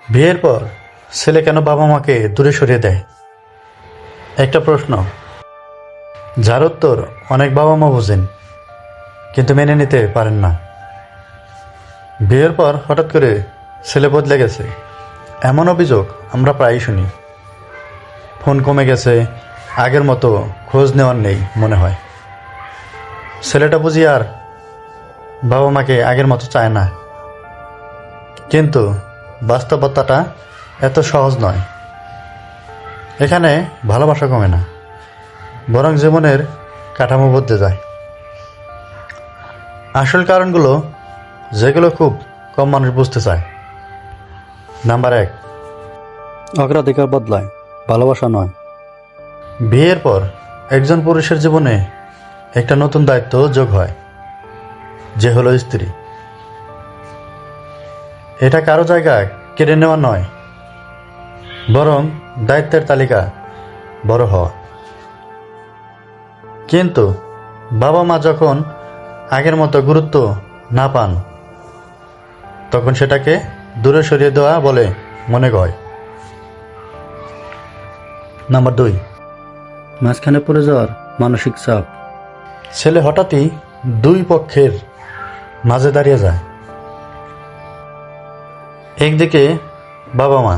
বিয়ের পর ছেলে কেন বাবা মাকে দূরে সরিয়ে দেয়? একটা প্রশ্ন যার উত্তর অনেক বাবা মা বোঝেন কিন্তু মেনে নিতে পারেন না। বিয়ের পর হঠাৎ করে ছেলে বদলে গেছে এমন অভিযোগ আমরা প্রায়ই শুনি। ফোন কমে গেছে, আগের মতো খোঁজ নেওয়ার নেই মনে হয়। ছেলেটা বুঝি আর বাবা মাকে আগের মতো চায় না। কিন্তু বাস্তবতাটা এত সহজ নয়। এখানে ভালোবাসা কমে না, বরং জীবনের কাঠামো বদলে যায়। আসল কারণগুলো যেগুলো খুব কম মানুষ বুঝতে চায়। নাম্বার 1, অগ্রাধিকার বদলায়, ভালোবাসা নয়। বিয়ের পর একজন পুরুষের জীবনে একটা নতুন দায়িত্ব যোগ হয়, যে হলো স্ত্রী। এটা কারো জায়গা কেড়ে নেওয়া নয়, বরং দায়িত্বের তালিকা বড় হওয়া। কিন্তু বাবা মা যখন আগের মতো গুরুত্ব না পান, তখন সেটাকে দূরে সরিয়ে দেওয়া বলে মনে হয়। নাম্বার 2, মাঝখানে পড়ে যাওয়ার মানসিক চাপ। ছেলে হঠাৎই দুই পক্ষের মাঝে দাঁড়িয়ে যায়। একদিকে বাবা মা,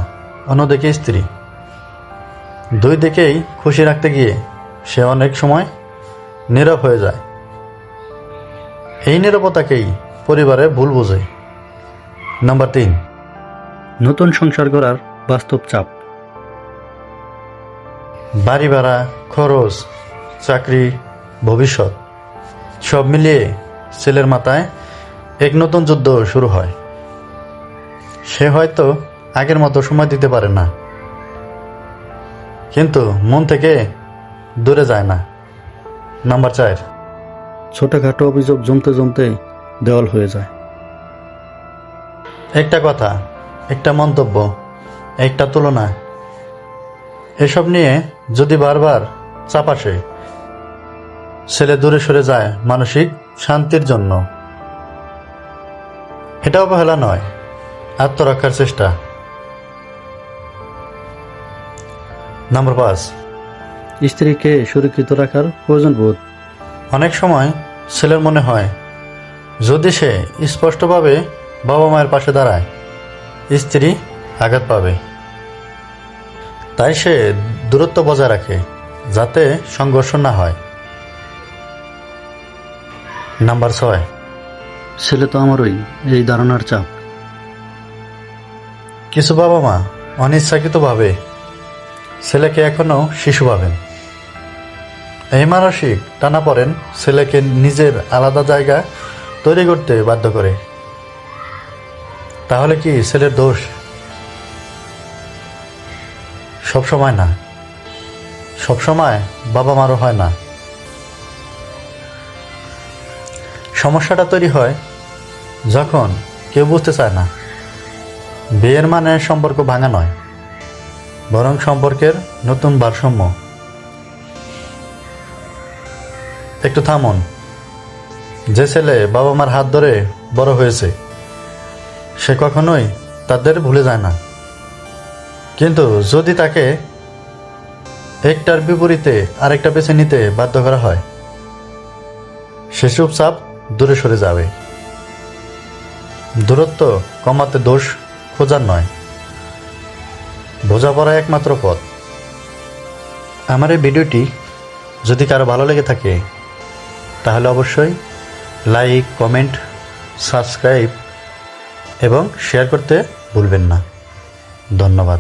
অন্যদিকে স্ত্রী। দুই দিকেই খুশি রাখতে গিয়ে সে অনেক সময় নীরব হয়ে যায়। এই নীরবতাকেই পরিবারে ভুল বোঝে। নাম্বার 3, নতুন সংসার গড়ার বাস্তব চাপ। বাড়ি ভাড়া, খরচ, চাকরি, ভবিষ্যৎ সব মিলিয়ে ছেলের মাথায় এক নতুন যুদ্ধ শুরু হয়। সে হয়তো আগের মতো সময় দিতে পারে না, কিন্তু মন থেকে দূরে যায় না। নাম্বার 4, ছোটখাটো অভিযোগ জমতে জমতে দেওয়াল হয়ে যায়। একটা কথা, একটা মন্তব্য, একটা তুলনা, এসব নিয়ে যদি বারবার চাপ আসে, ছেলে দূরে সরে যায় মানসিক শান্তির জন্য। এটা অবহেলা নয়, আত্মরক্ষার চেষ্টা। নাম্বার 5, স্ত্রীকে সুরক্ষিত রাখার প্রয়োজন বোধ। অনেক সময় ছেলের মনে হয় যদি সে স্পষ্টভাবে বাবা মায়ের পাশে দাঁড়ায়, স্ত্রী আঘাত পাবে। তাই সে দূরত্ব বজায় রাখে, যাতে সংঘর্ষ না হয়। নাম্বার 6, ছেলে তো আমারই, এই ধারণার চাপ। কিছু বাবা মা অনিচ্ছাকৃতভাবে ছেলেকে এখনো শিশু ভাবেন। এই মানসিক টানাপোড়েন ছেলেকে নিজের আলাদা জায়গা তৈরি করতে বাধ্য করে। তাহলে কি ছেলের দোষ? সবসময় না, সবসময় বাবা মারও হয় না। সমস্যাটা তৈরি হয় যখন কেউ বুঝতে চায় না বিয়ের মানে সম্পর্ক ভাঙা নয়, বরং সম্পর্কের নতুন ভারসাম্য। একটু থামুন। যে ছেলে বাবা মার হাত ধরে বড় হয়েছে, সে কখনোই তাদের ভুলে যায় না। কিন্তু যদি তাকে একটার বিপরীতে আরেকটা বেছে নিতে বাধ্য করা হয়, সে চুপচাপ দূরে সরে যাবে। দূরত্ব কমাতে দোষ খোঁজার নয়, বোঝাপড়া একমাত্র পথ। আমার এই ভিডিওটি যদি কারো ভালো লেগে থাকে, তাহলে অবশ্যই লাইক, কমেন্ট, সাবস্ক্রাইব এবং শেয়ার করতে ভুলবেন না। ধন্যবাদ।